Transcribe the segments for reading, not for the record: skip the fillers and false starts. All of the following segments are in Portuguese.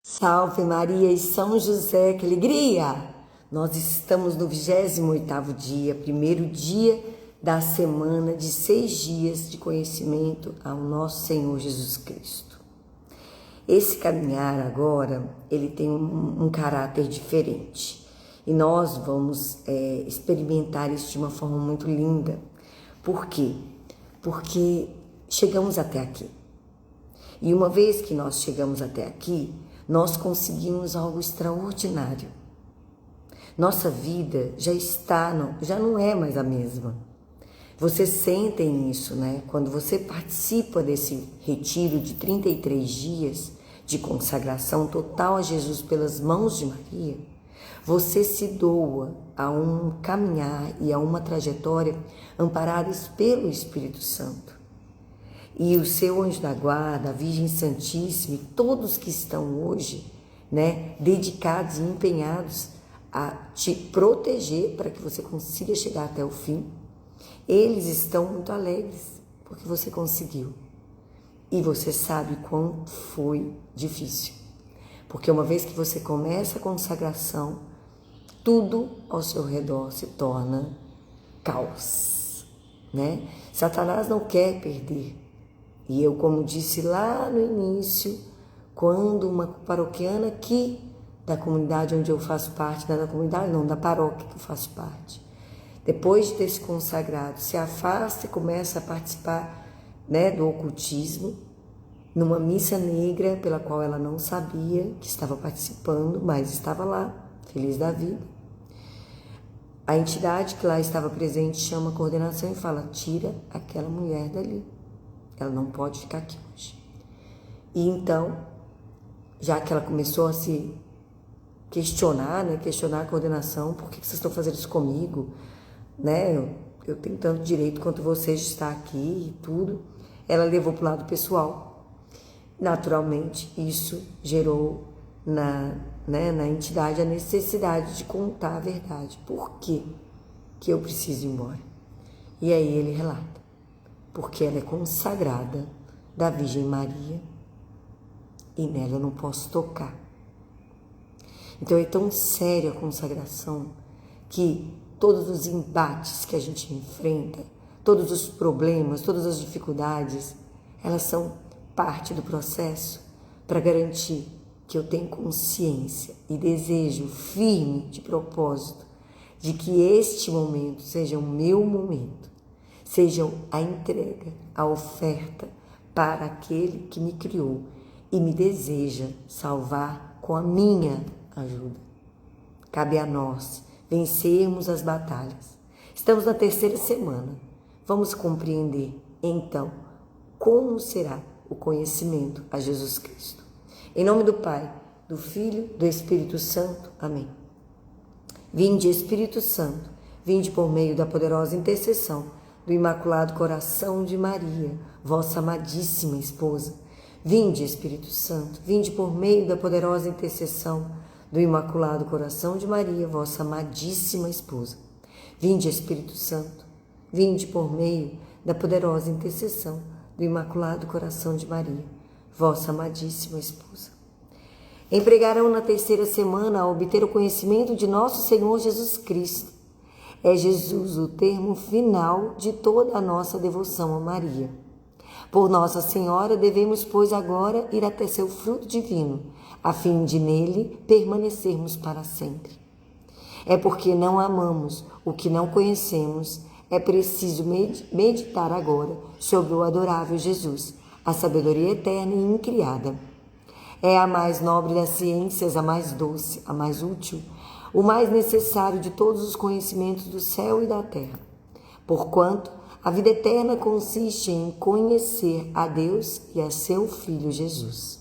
Salve Maria e São José, que alegria! Nós estamos no 28º dia, primeiro dia da semana de 6 dias de conhecimento ao nosso Senhor Jesus Cristo. Esse caminhar agora, ele tem um caráter diferente e nós vamos experimentar isso de uma forma muito linda. Por quê? Porque chegamos até aqui. E uma vez que nós chegamos até aqui, nós conseguimos algo extraordinário. Nossa vida já não é mais a mesma. Vocês sentem isso, né? Quando você participa desse retiro de 33 dias de consagração total a Jesus pelas mãos de Maria, você se doa a um caminhar e a uma trajetória amparadas pelo Espírito Santo. E o seu anjo da guarda, a Virgem Santíssima, e todos que estão hoje, né, dedicados e empenhados a te proteger para que você consiga chegar até o fim, eles estão muito alegres porque você conseguiu. E você sabe quanto foi difícil. Porque uma vez que você começa a consagração, tudo ao seu redor se torna caos, né? Satanás não quer perder. E eu, como disse lá no início, quando uma paroquiana aqui da comunidade onde eu faço parte, não é da comunidade não, da paróquia que eu faço parte, depois de ter se consagrado, se afasta e começa a participar, né, do ocultismo, numa missa negra pela qual ela não sabia que estava participando, mas estava lá, feliz da vida. A entidade que lá estava presente chama a coordenação e fala: tira aquela mulher dali. Ela não pode ficar aqui hoje. E então, já que ela começou a se questionar, né? Questionar a coordenação, por que vocês estão fazendo isso comigo? Né? Eu tenho tanto direito quanto vocês de estar aqui e tudo. Ela levou para o lado pessoal. Naturalmente, isso gerou na entidade a necessidade de contar a verdade. Por quê que eu preciso ir embora? E aí ele relata: porque ela é consagrada da Virgem Maria e nela eu não posso tocar. Então é tão séria a consagração que todos os embates que a gente enfrenta, todos os problemas, todas as dificuldades, elas são parte do processo para garantir que eu tenho consciência e desejo firme de propósito de que este momento seja o meu momento. Seja a entrega, a oferta para aquele que me criou e me deseja salvar com a minha ajuda. Cabe a nós vencermos as batalhas. Estamos na 3ª semana. Vamos compreender, então, como será o conhecimento a Jesus Cristo. Em nome do Pai, do Filho, do Espírito Santo. Amém. Vinde, Espírito Santo, vinde por meio da poderosa intercessão do Imaculado Coração de Maria, vossa amadíssima esposa. Vinde, Espírito Santo, vinde por meio da poderosa intercessão do Imaculado Coração de Maria, vossa amadíssima esposa. Vinde, Espírito Santo, vinde por meio da poderosa intercessão do Imaculado Coração de Maria, vossa amadíssima esposa. Empregarão na 3ª semana a obter o conhecimento de nosso Senhor Jesus Cristo. É Jesus o termo final de toda a nossa devoção a Maria. Por Nossa Senhora devemos, pois, agora ir até seu fruto divino, a fim de nele permanecermos para sempre. É porque não amamos o que não conhecemos, é preciso meditar agora sobre o adorável Jesus, a sabedoria eterna e incriada. É a mais nobre das ciências, a mais doce, a mais útil, o mais necessário de todos os conhecimentos do céu e da terra. Porquanto a vida eterna consiste em conhecer a Deus e a seu Filho Jesus,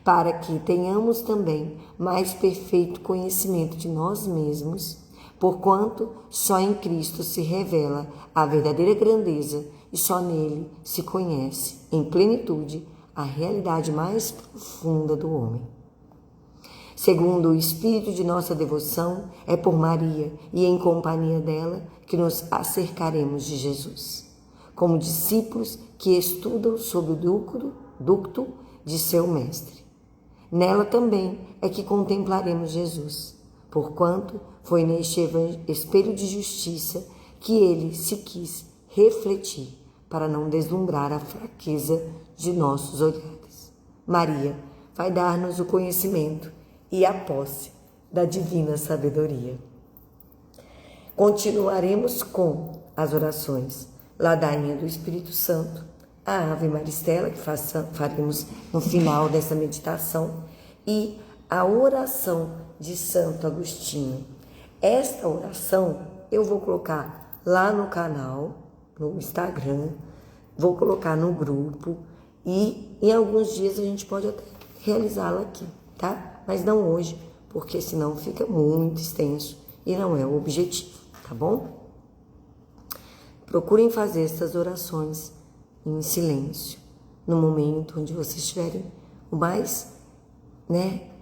para que tenhamos também mais perfeito conhecimento de nós mesmos, porquanto só em Cristo se revela a verdadeira grandeza e só nele se conhece em plenitude a realidade mais profunda do homem. Segundo o espírito de nossa devoção, é por Maria e em companhia dela que nos acercaremos de Jesus, como discípulos que estudam sob o ducto de seu mestre. Nela também é que contemplaremos Jesus, porquanto foi neste espelho de justiça que ele se quis refletir, para não deslumbrar a fraqueza de nossos olhares. Maria vai dar-nos o conhecimento e a posse da divina sabedoria. Continuaremos com as orações Ladainha do Espírito Santo, a Ave Maristela, que faremos no final dessa meditação, e a oração de Santo Agostinho. Esta oração eu vou colocar lá no canal, no Instagram, vou colocar no grupo e em alguns dias a gente pode até realizá-la aqui, tá? Mas não hoje, porque senão fica muito extenso e não é o objetivo, tá bom? Procurem fazer essas orações em silêncio, no momento onde vocês estiverem o mais,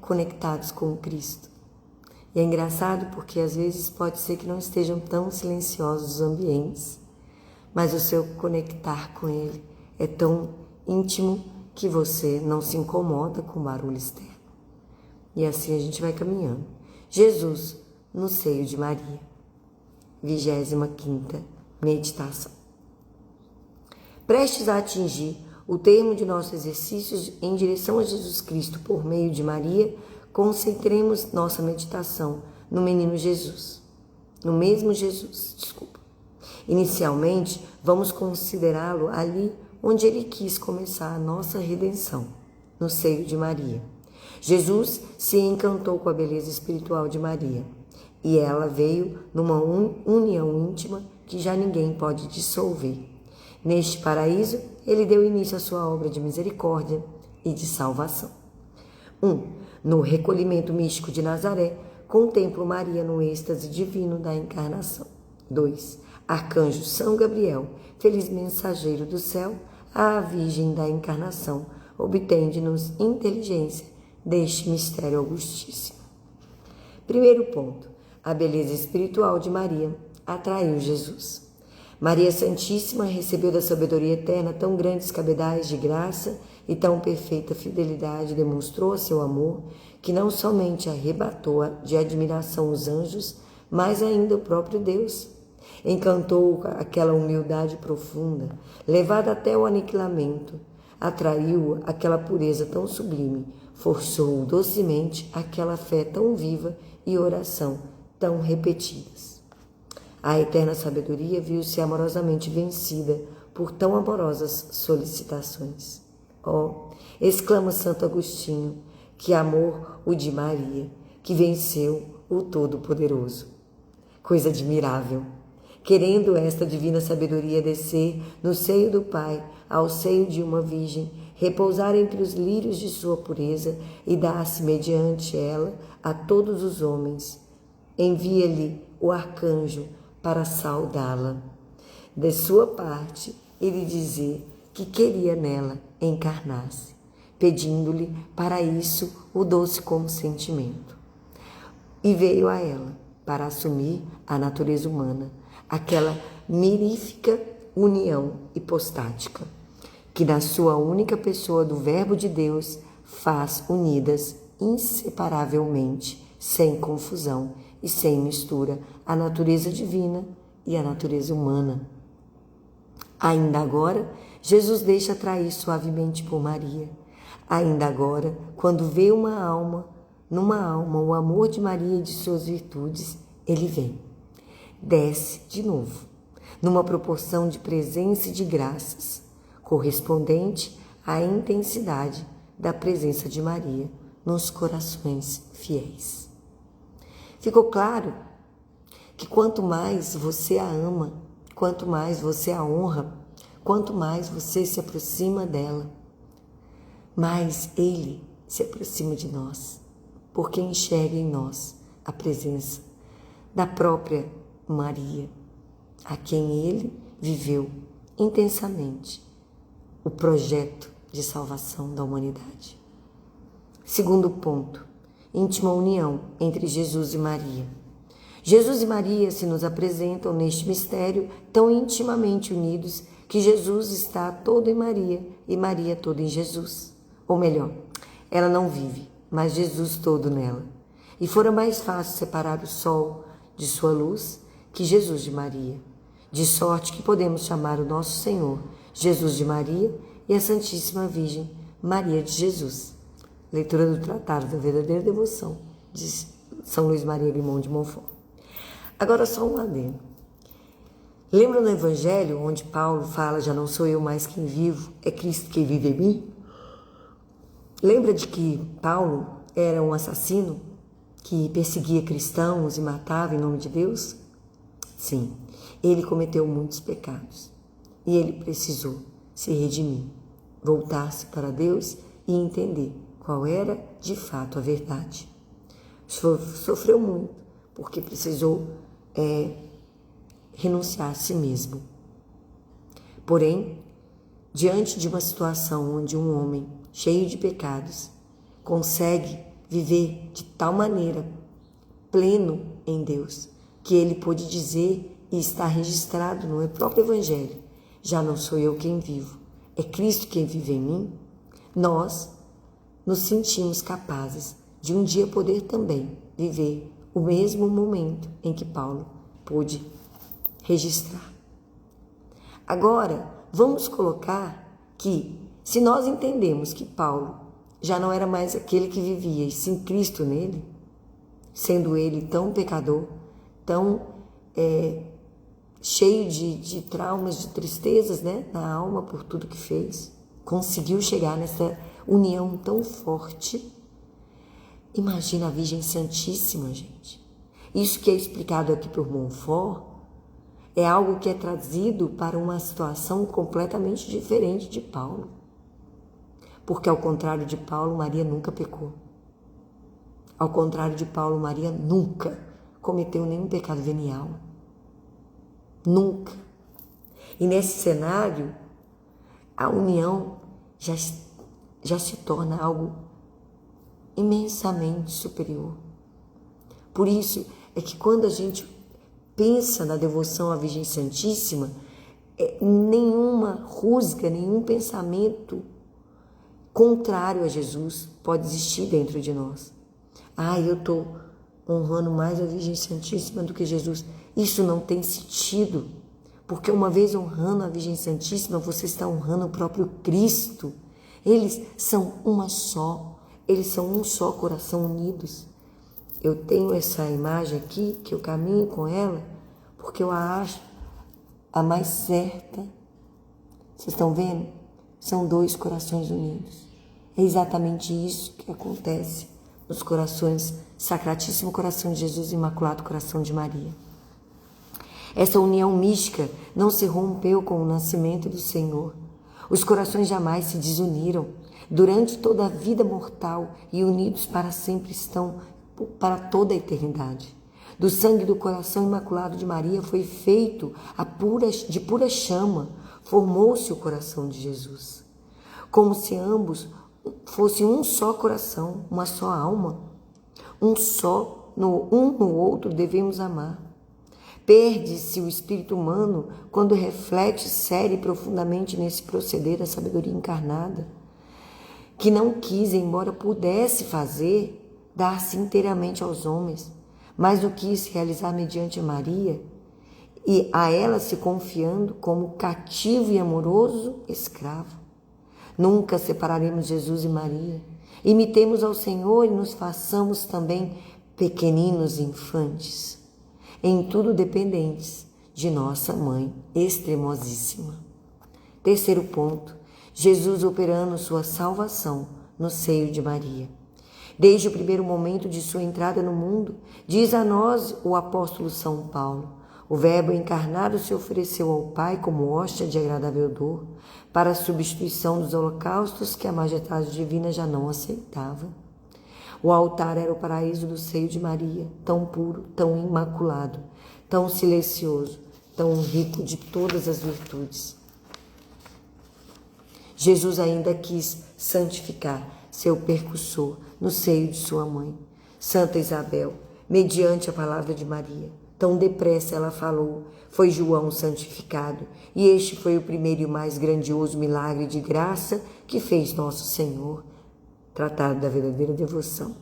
conectados com Cristo. E é engraçado porque às vezes pode ser que não estejam tão silenciosos os ambientes, mas o seu conectar com Ele é tão íntimo que você não se incomoda com o barulho externo. E assim a gente vai caminhando. Jesus no seio de Maria. 25ª meditação. Prestes a atingir o termo de nossos exercícios em direção a Jesus Cristo por meio de Maria, concentremos nossa meditação no menino Jesus, no mesmo Jesus, Inicialmente, vamos considerá-lo ali onde ele quis começar a nossa redenção, no seio de Maria. Jesus se encantou com a beleza espiritual de Maria, e ela veio numa união íntima que já ninguém pode dissolver. Neste paraíso, ele deu início à sua obra de misericórdia e de salvação. 1. No recolhimento místico de Nazaré, contemplo Maria no êxtase divino da encarnação. 2. Arcanjo São Gabriel, feliz mensageiro do céu, à Virgem da encarnação, obtende-nos inteligência deste mistério augustíssimo. Primeiro ponto. A beleza espiritual de Maria atraiu Jesus. Maria Santíssima recebeu da sabedoria eterna tão grandes cabedais de graça e tão perfeita fidelidade demonstrou a seu amor, que não somente arrebatou de admiração os anjos, mas ainda o próprio Deus. Encantou aquela humildade profunda, levada até o aniquilamento, atraiu aquela pureza tão sublime, forçou docemente aquela fé tão viva e oração tão repetidas. A eterna sabedoria viu-se amorosamente vencida por tão amorosas solicitações. Exclama Santo Agostinho, que amor o de Maria, que venceu o Todo-Poderoso. Coisa admirável! Querendo esta divina sabedoria descer no seio do Pai, ao seio de uma Virgem, repousar entre os lírios de sua pureza e dar-se mediante ela a todos os homens, envia-lhe o arcanjo para saudá-la. De sua parte, ele dizer que queria nela encarnar-se, pedindo-lhe para isso o doce consentimento. E veio a ela para assumir a natureza humana, aquela mirífica união hipostática, que na sua única pessoa do Verbo de Deus faz unidas inseparavelmente, sem confusão e sem mistura, a natureza divina e a natureza humana. Ainda agora, Jesus deixa atrair suavemente por Maria. Ainda agora, quando vê numa alma o amor de Maria e de suas virtudes, ele vem. Desce de novo, numa proporção de presença e de graças, correspondente à intensidade da presença de Maria nos corações fiéis. Ficou claro que quanto mais você a ama, quanto mais você a honra, quanto mais você se aproxima dela, mais Ele se aproxima de nós, porque enxerga em nós a presença da própria Maria, a quem Ele viveu intensamente o projeto de salvação da humanidade. Segundo ponto, íntima união entre Jesus e Maria. Jesus e Maria se nos apresentam neste mistério tão intimamente unidos que Jesus está todo em Maria e Maria toda em Jesus. Ou melhor, ela não vive mas Jesus todo nela. E fora mais fácil separar o sol de sua luz que Jesus de Maria. De sorte que podemos chamar o nosso Senhor Jesus de Maria e a Santíssima Virgem Maria de Jesus. Leitura do Tratado da Verdadeira Devoção de São Luís Maria Grimond de Montfort. Agora só um adendo. Lembra no Evangelho onde Paulo fala: já não sou eu mais quem vivo, é Cristo quem vive em mim? Lembra de que Paulo era um assassino que perseguia cristãos e matava em nome de Deus? Sim, ele cometeu muitos pecados e ele precisou se redimir, voltar-se para Deus e entender qual era de fato a verdade. Sofreu muito porque precisou renunciar a si mesmo. Porém, diante de uma situação onde um homem cheio de pecados consegue viver de tal maneira pleno em Deus que ele pôde dizer e está registrado no próprio Evangelho: já não sou eu quem vivo, é Cristo quem vive em mim. Nós nos sentimos capazes de um dia poder também viver o mesmo momento em que Paulo pôde registrar. Agora, vamos colocar que, se nós entendemos que Paulo já não era mais aquele que vivia, e sim Cristo nele, sendo ele tão pecador, tão cheio de traumas, de tristezas, né, na alma por tudo que fez, conseguiu chegar nessa união tão forte. Imagina a Virgem Santíssima, gente. Isso que é explicado aqui por Montfort é algo que é trazido para uma situação completamente diferente de Paulo. Porque ao contrário de Paulo, Maria nunca pecou. Ao contrário de Paulo, Maria nunca cometeu nenhum pecado venial. Nunca. E nesse cenário, a união já se torna algo imensamente superior. Por isso é que quando a gente pensa na devoção à Virgem Santíssima, nenhuma rusga, nenhum pensamento contrário a Jesus pode existir dentro de nós. Eu estou honrando mais a Virgem Santíssima do que Jesus. Isso não tem sentido, porque uma vez honrando a Virgem Santíssima, você está honrando o próprio Cristo. Eles são uma só, eles são um só coração unidos. Eu tenho essa imagem aqui, que eu caminho com ela, porque eu a acho a mais certa. Vocês estão vendo? São dois corações unidos. É exatamente isso que acontece nos corações Sacratíssimo Coração de Jesus e Imaculado Coração de Maria. Essa união mística não se rompeu com o nascimento do Senhor. Os corações jamais se desuniram. Durante toda a vida mortal e unidos para sempre estão para toda a eternidade. Do sangue do coração imaculado de Maria foi feito de pura chama, formou-se o coração de Jesus. Como se ambos fossem um só coração, uma só alma, um no outro devemos amar. Perde-se o espírito humano quando reflete sério e profundamente nesse proceder da sabedoria encarnada, que não quis, embora pudesse fazer, dar-se inteiramente aos homens, mas o quis realizar mediante Maria, e a ela se confiando como cativo e amoroso escravo. Nunca separaremos Jesus e Maria. Imitemos ao Senhor e nos façamos também pequeninos infantes, em tudo dependentes de nossa Mãe extremosíssima. Terceiro ponto, Jesus operando sua salvação no seio de Maria. Desde o primeiro momento de sua entrada no mundo, diz a nós o apóstolo São Paulo, o Verbo encarnado se ofereceu ao Pai como hóstia de agradável odor, para a substituição dos holocaustos que a majestade divina já não aceitava. O altar era o paraíso do seio de Maria, tão puro, tão imaculado, tão silencioso, tão rico de todas as virtudes. Jesus ainda quis santificar seu percussor no seio de sua mãe, Santa Isabel, mediante a palavra de Maria. Tão depressa ela falou, foi João santificado, e este foi o primeiro e o mais grandioso milagre de graça que fez nosso Senhor. Tratado da verdadeira devoção.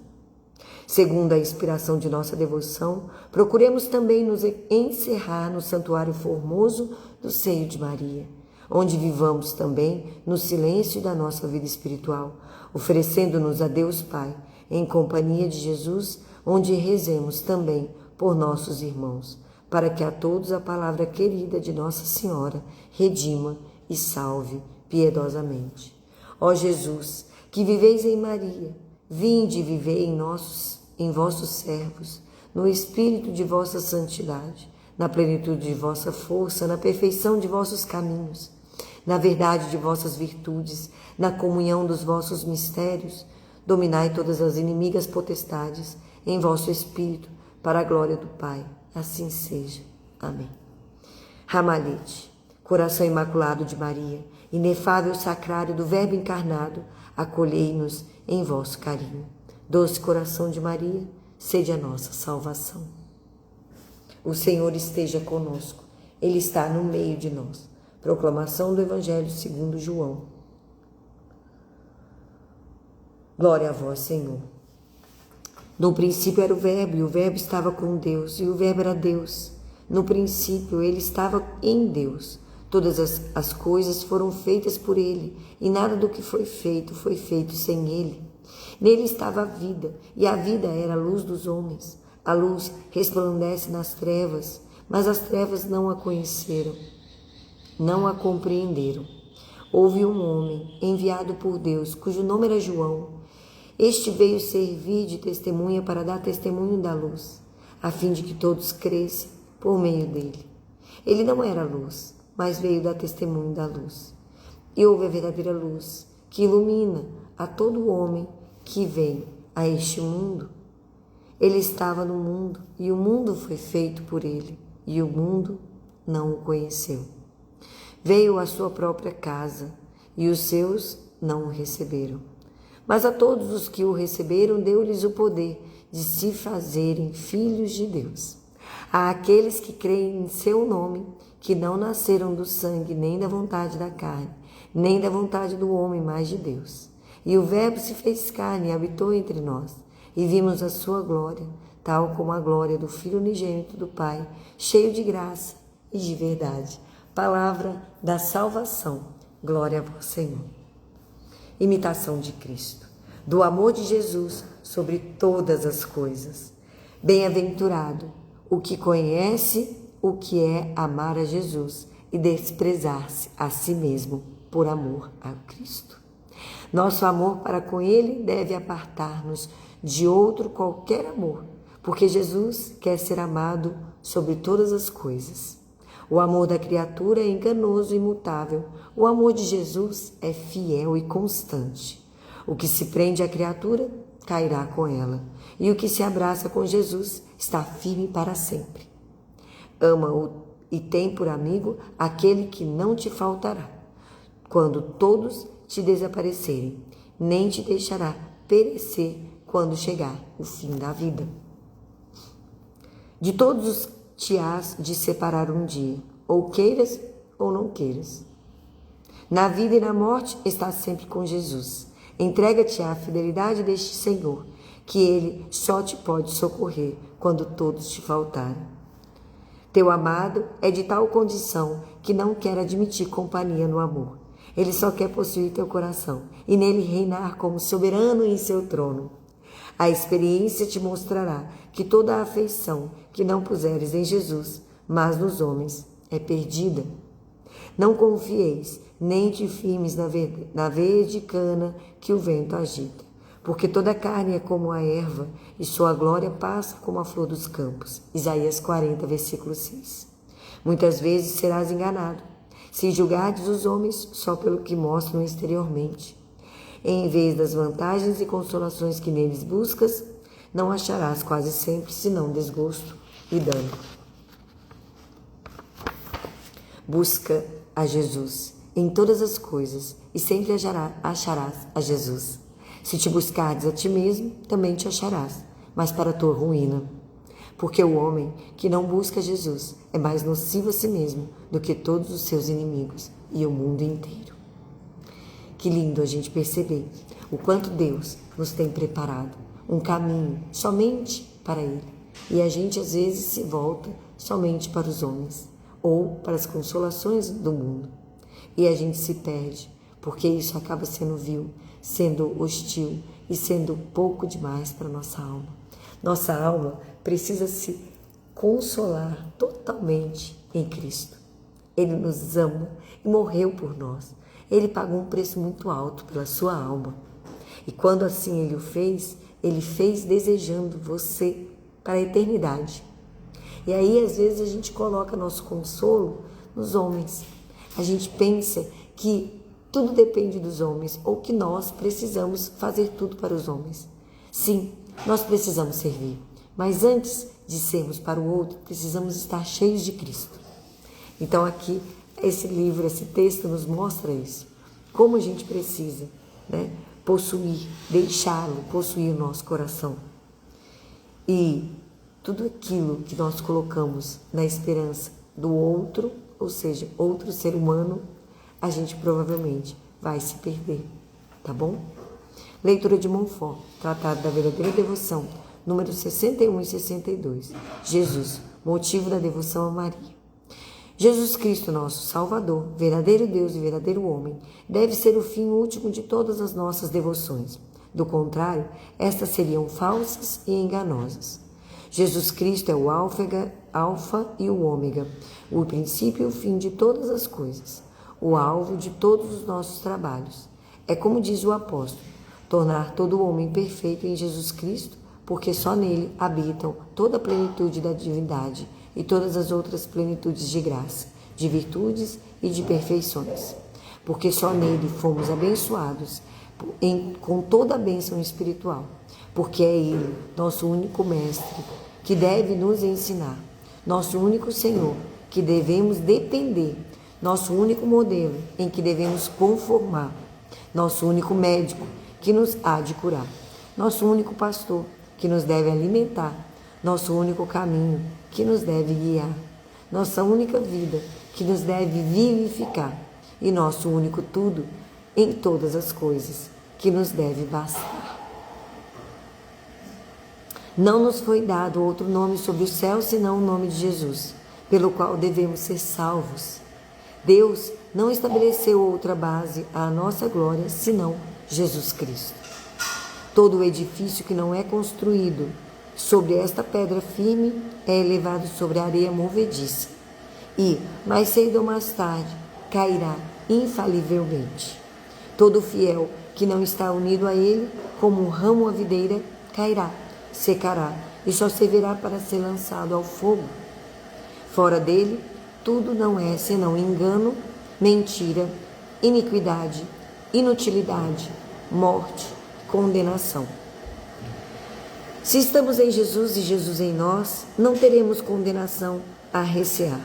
Segundo a inspiração de nossa devoção, procuremos também nos encerrar no santuário formoso do seio de Maria, onde vivamos também no silêncio da nossa vida espiritual, oferecendo-nos a Deus Pai, em companhia de Jesus, onde rezemos também por nossos irmãos, para que a todos a palavra querida de Nossa Senhora redima e salve piedosamente. Ó Jesus, que viveis em Maria, vinde e vivei em vossos servos, no espírito de vossa santidade, na plenitude de vossa força, na perfeição de vossos caminhos, na verdade de vossas virtudes, na comunhão dos vossos mistérios, dominai todas as inimigas potestades em vosso espírito, para a glória do Pai. Assim seja. Amém. Ramalhete, coração imaculado de Maria, inefável sacrário do Verbo encarnado, acolhei-nos em vosso carinho. Doce coração de Maria, sede a nossa salvação. O Senhor esteja conosco, Ele está no meio de nós. Proclamação do Evangelho segundo João. Glória a vós, Senhor. No princípio era o Verbo, e o Verbo estava com Deus, e o Verbo era Deus. No princípio ele estava em Deus. Todas as coisas foram feitas por ele, e nada do que foi feito sem ele. Nele estava a vida, e a vida era a luz dos homens. A luz resplandece nas trevas, mas as trevas não a conheceram, não a compreenderam. Houve um homem enviado por Deus, cujo nome era João. Este veio servir de testemunha para dar testemunho da luz, a fim de que todos cresçam por meio dele. Ele não era luz, mas veio dar testemunho da luz. E houve a verdadeira luz, que ilumina a todo homem que vem a este mundo. Ele estava no mundo, e o mundo foi feito por ele, e o mundo não o conheceu. Veio à sua própria casa, e os seus não o receberam. Mas a todos os que o receberam, deu-lhes o poder de se fazerem filhos de Deus. A aqueles que creem em seu nome, que não nasceram do sangue, nem da vontade da carne, nem da vontade do homem, mas de Deus. E o Verbo se fez carne e habitou entre nós, e vimos a sua glória, tal como a glória do Filho unigênito do Pai, cheio de graça e de verdade. Palavra da salvação. Glória a vós, Senhor. Imitação de Cristo, do amor de Jesus sobre todas as coisas. Bem-aventurado o que conhece o que é amar a Jesus e desprezar-se a si mesmo por amor a Cristo. Nosso amor para com Ele deve apartar-nos de outro qualquer amor, porque Jesus quer ser amado sobre todas as coisas. O amor da criatura é enganoso e imutável. O amor de Jesus é fiel e constante. O que se prende à criatura cairá com ela, e o que se abraça com Jesus está firme para sempre. Ama-o e tem por amigo aquele que não te faltará, quando todos te desaparecerem, nem te deixará perecer quando chegar o fim da vida. De todos os te hás de separar um dia, ou queiras ou não queiras. Na vida e na morte estás sempre com Jesus. Entrega-te à fidelidade deste Senhor, que Ele só te pode socorrer quando todos te faltarem. Teu amado é de tal condição que não quer admitir companhia no amor. Ele só quer possuir teu coração e nele reinar como soberano em seu trono. A experiência te mostrará que toda a afeição que não puseres em Jesus, mas nos homens, é perdida. Não confieis, nem te firmes na veia de cana que o vento agita, porque toda carne é como a erva, e sua glória passa como a flor dos campos. Isaías 40, versículo 6. Muitas vezes serás enganado, se julgares os homens só pelo que mostram exteriormente. Em vez das vantagens e consolações que neles buscas, não acharás quase sempre senão desgosto e dano. Busca a Jesus em todas as coisas e sempre acharás a Jesus. Se te buscardes a ti mesmo, também te acharás, mas para a tua ruína. Porque o homem que não busca Jesus é mais nocivo a si mesmo do que todos os seus inimigos e o mundo inteiro. Que lindo a gente perceber o quanto Deus nos tem preparado um caminho somente para Ele. E a gente às vezes se volta somente para os homens ou para as consolações do mundo. E a gente se perde, porque isso acaba sendo vil, sendo hostil e sendo pouco demais para nossa alma. Nossa alma precisa se consolar totalmente em Cristo. Ele nos ama e morreu por nós. Ele pagou um preço muito alto pela sua alma. E quando assim Ele o fez, Ele fez desejando você para a eternidade. E aí, às vezes, a gente coloca nosso consolo nos homens. A gente pensa que tudo depende dos homens ou que nós precisamos fazer tudo para os homens. Sim, nós precisamos servir. Mas antes de sermos para o outro, precisamos estar cheios de Cristo. Então aqui, esse livro, esse texto nos mostra isso. Como a gente precisa, possuir, deixá-lo possuir o nosso coração. E tudo aquilo que nós colocamos na esperança do outro, ou seja, outro ser humano, a gente provavelmente vai se perder, tá bom? Leitura de Montfort, Tratado da Verdadeira Devoção, número 61 e 62. Jesus, motivo da devoção a Maria. Jesus Cristo, nosso Salvador, verdadeiro Deus e verdadeiro homem, deve ser o fim último de todas as nossas devoções. Do contrário, estas seriam falsas e enganosas. Jesus Cristo é o alfa e o ômega, o princípio e o fim de todas as coisas, o alvo de todos os nossos trabalhos. É como diz o apóstolo, tornar todo homem perfeito em Jesus Cristo, porque só nele habitam toda a plenitude da divindade e todas as outras plenitudes de graça, de virtudes e de perfeições. Porque só nele fomos abençoados com toda a bênção espiritual, porque é Ele, nosso único mestre, que deve nos ensinar, nosso único Senhor, que devemos depender, nosso único modelo em que devemos conformar, nosso único médico que nos há de curar, nosso único pastor que nos deve alimentar, nosso único caminho que nos deve guiar, nossa única vida que nos deve vivificar e nosso único tudo em todas as coisas que nos deve bastar. Não nos foi dado outro nome sobre o céu senão o nome de Jesus, pelo qual devemos ser salvos. Deus não estabeleceu outra base à nossa glória senão Jesus Cristo. Todo o edifício que não é construído sobre esta pedra firme é elevado sobre a areia movediça e, mais cedo ou mais tarde, cairá infalivelmente. Todo fiel que não está unido a ele, como um ramo à videira, cairá, secará e só servirá para ser lançado ao fogo. Fora dele, tudo não é senão engano, mentira, iniquidade, inutilidade, morte, condenação. Se estamos em Jesus e Jesus em nós, não teremos condenação a recear.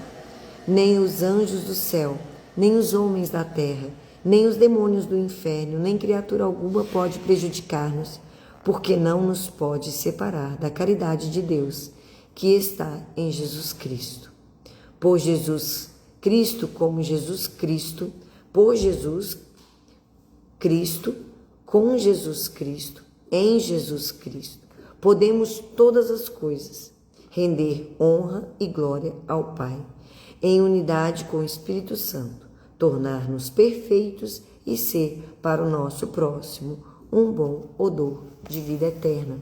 Nem os anjos do céu, nem os homens da terra, nem os demônios do inferno, nem criatura alguma pode prejudicar-nos, porque não nos pode separar da caridade de Deus, que está em Jesus Cristo. Por Jesus Cristo, como Jesus Cristo, por Jesus Cristo, com Jesus Cristo, em Jesus Cristo, podemos todas as coisas, render honra e glória ao Pai, em unidade com o Espírito Santo, tornar-nos perfeitos e ser para o nosso próximo um bom odor de vida eterna.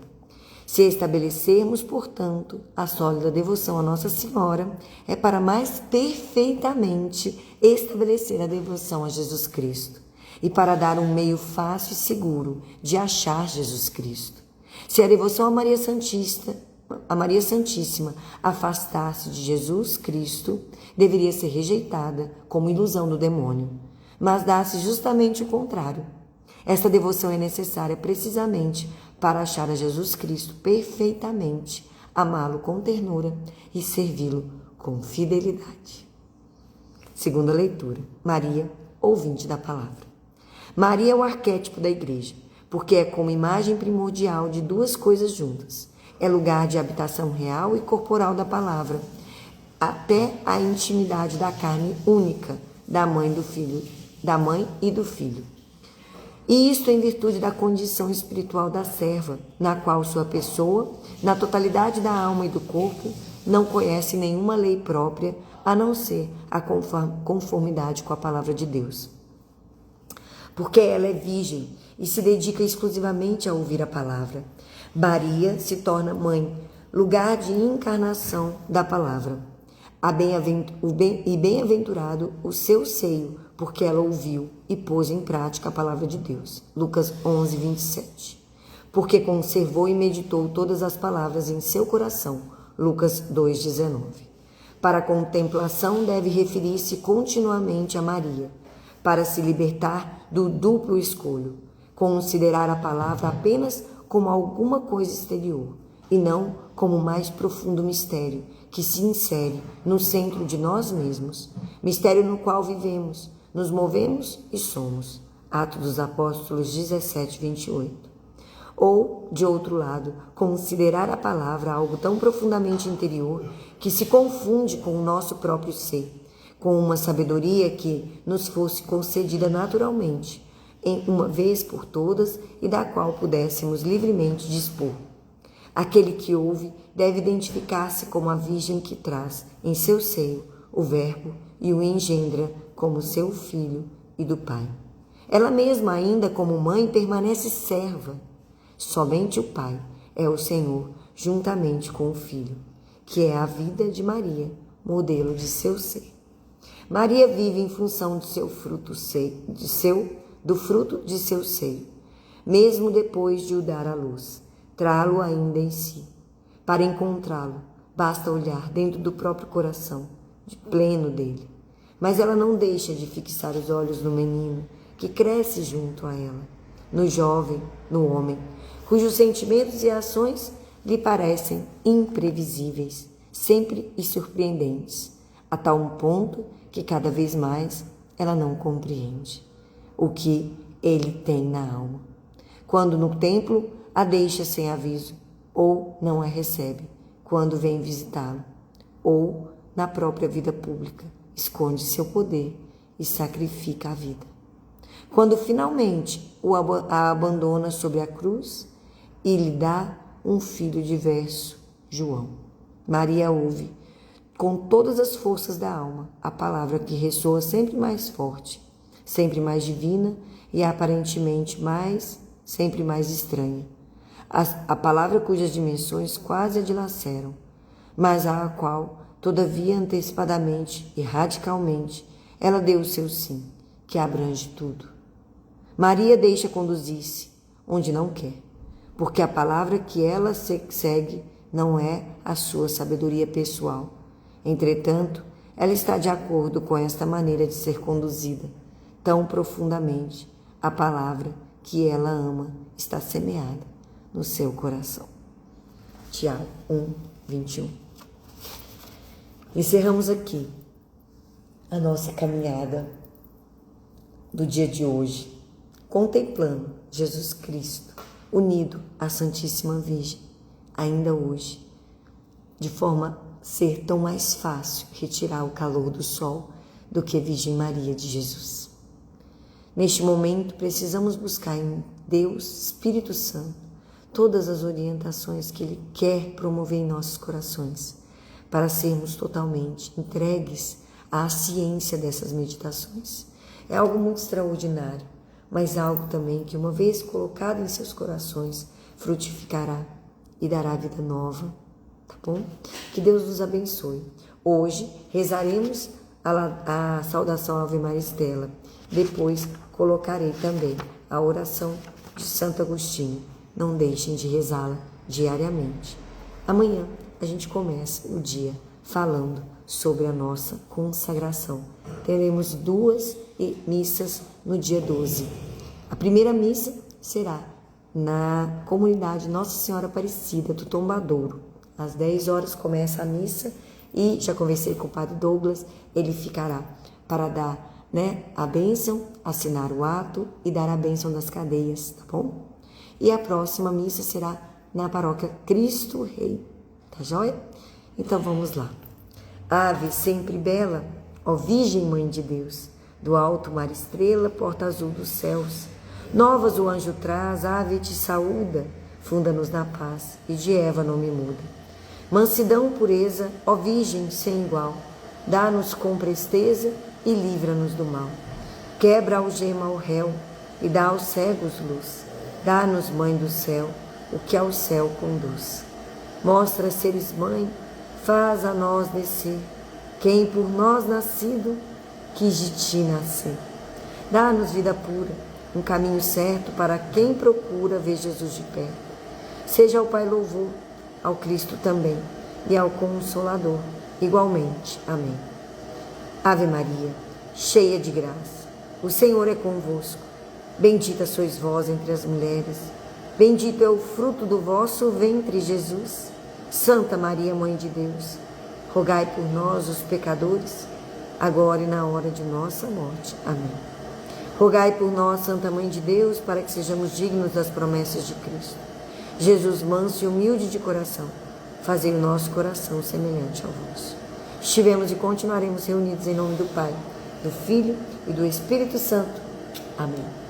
Se estabelecermos, portanto, a sólida devoção a Nossa Senhora, é para mais perfeitamente estabelecer a devoção a Jesus Cristo e para dar um meio fácil e seguro de achar Jesus Cristo. Se a devoção a Maria Santíssima afastar-se de Jesus Cristo, deveria ser rejeitada como ilusão do demônio, mas dá-se justamente o contrário. Esta devoção é necessária precisamente para achar a Jesus Cristo perfeitamente, amá-lo com ternura e servi-lo com fidelidade. Segunda leitura. Maria, ouvinte da palavra. Maria é o arquétipo da igreja, porque é como imagem primordial de duas coisas juntas. É lugar de habitação real e corporal da palavra, até a intimidade da carne única da mãe e do filho. E isto em virtude da condição espiritual da serva, na qual sua pessoa, na totalidade da alma e do corpo, não conhece nenhuma lei própria, a não ser a conformidade com a palavra de Deus. Porque ela é virgem e se dedica exclusivamente a ouvir a palavra. Maria se torna mãe, lugar de encarnação da palavra. E bem-aventurado o seu seio, porque ela ouviu e pôs em prática a palavra de Deus. Lucas 11, 27. Porque conservou e meditou todas as palavras em seu coração. Lucas 2, 19. Para a contemplação deve referir-se continuamente a Maria, para se libertar do duplo escolho, considerar a palavra apenas como alguma coisa exterior, e não como o mais profundo mistério que se insere no centro de nós mesmos, mistério no qual vivemos, nos movemos e somos. Atos dos Apóstolos 17, 28. Ou, de outro lado, considerar a palavra algo tão profundamente interior que se confunde com o nosso próprio ser, com uma sabedoria que nos fosse concedida naturalmente, em uma vez por todas e da qual pudéssemos livremente dispor. Aquele que ouve deve identificar-se como a Virgem que traz em seu seio o Verbo e o engendra como seu filho e do Pai. Ela mesma, ainda como mãe, permanece serva. Somente o Pai é o Senhor, juntamente com o Filho, que é a vida de Maria, modelo de seu ser. Maria vive em função do fruto de seu seio, mesmo depois de o dar à luz, trá-lo ainda em si. Para encontrá-lo, basta olhar dentro do próprio coração, de pleno dele. Mas ela não deixa de fixar os olhos no menino que cresce junto a ela, no jovem, no homem, cujos sentimentos e ações lhe parecem imprevisíveis, sempre e surpreendentes, a tal ponto que cada vez mais ela não compreende o que ele tem na alma. Quando no templo a deixa sem aviso, ou não a recebe quando vem visitá-lo, ou na própria vida pública esconde seu poder e sacrifica a vida. Quando finalmente a abandona sobre a cruz e lhe dá um filho diverso, João, Maria ouve com todas as forças da alma a palavra que ressoa sempre mais forte, sempre mais divina e aparentemente sempre mais estranha. A palavra cujas dimensões quase a dilaceram, mas à qual, todavia antecipadamente e radicalmente, ela deu o seu sim, que abrange tudo. Maria deixa conduzir-se onde não quer, porque a palavra que ela segue não é a sua sabedoria pessoal. Entretanto, ela está de acordo com esta maneira de ser conduzida, tão profundamente. A palavra que ela ama está semeada no seu coração. Tiago 1, 21. Encerramos aqui a nossa caminhada do dia de hoje, contemplando Jesus Cristo unido à Santíssima Virgem, ainda hoje, de forma a ser tão mais fácil retirar o calor do sol do que a Virgem Maria de Jesus. Neste momento, precisamos buscar em Deus, Espírito Santo, todas as orientações que Ele quer promover em nossos corações, para sermos totalmente entregues à ciência dessas meditações. É algo muito extraordinário, mas algo também que, uma vez colocado em seus corações, frutificará e dará vida nova, tá bom? Que Deus nos abençoe. Hoje rezaremos a saudação Ave Maria Stella. Depois colocarei também a oração de Santo Agostinho. Não deixem de rezá-la diariamente. Amanhã a gente começa o dia falando sobre a nossa consagração. Teremos 2 missas no dia 12. A primeira missa será na comunidade Nossa Senhora Aparecida do Tombadouro. Às 10 horas começa a missa e já conversei com o Padre Douglas, ele ficará para dar a bênção, assinar o ato e dar a bênção das cadeias, tá bom? E a próxima missa será na paróquia Cristo Rei, tá joia? Então vamos lá. Ave sempre bela, ó Virgem Mãe de Deus, do alto mar estrela, porta azul dos céus, Novas o anjo traz, ave te saúda, funda-nos na paz, e de Eva não me muda. Mansidão, pureza, ó Virgem sem igual, dá-nos com presteza e livra-nos do mal. Quebra a algema ao réu e dá aos cegos luz. Dá-nos, Mãe do céu, o que ao céu conduz. Mostra seres mãe, faz a nós descer, quem por nós nascido quis de ti nascer. Dá-nos vida pura, um caminho certo para quem procura ver Jesus de perto. Seja ao Pai louvor, ao Cristo também, e ao Consolador, igualmente. Amém. Ave Maria, cheia de graça, o Senhor é convosco. Bendita sois vós entre as mulheres, bendito é o fruto do vosso ventre, Jesus. Santa Maria, Mãe de Deus, rogai por nós, os pecadores, agora e na hora de nossa morte. Amém. Rogai por nós, Santa Mãe de Deus, para que sejamos dignos das promessas de Cristo. Jesus, manso e humilde de coração, fazei o nosso coração semelhante ao vosso. Estivemos e continuaremos reunidos em nome do Pai, do Filho e do Espírito Santo. Amém.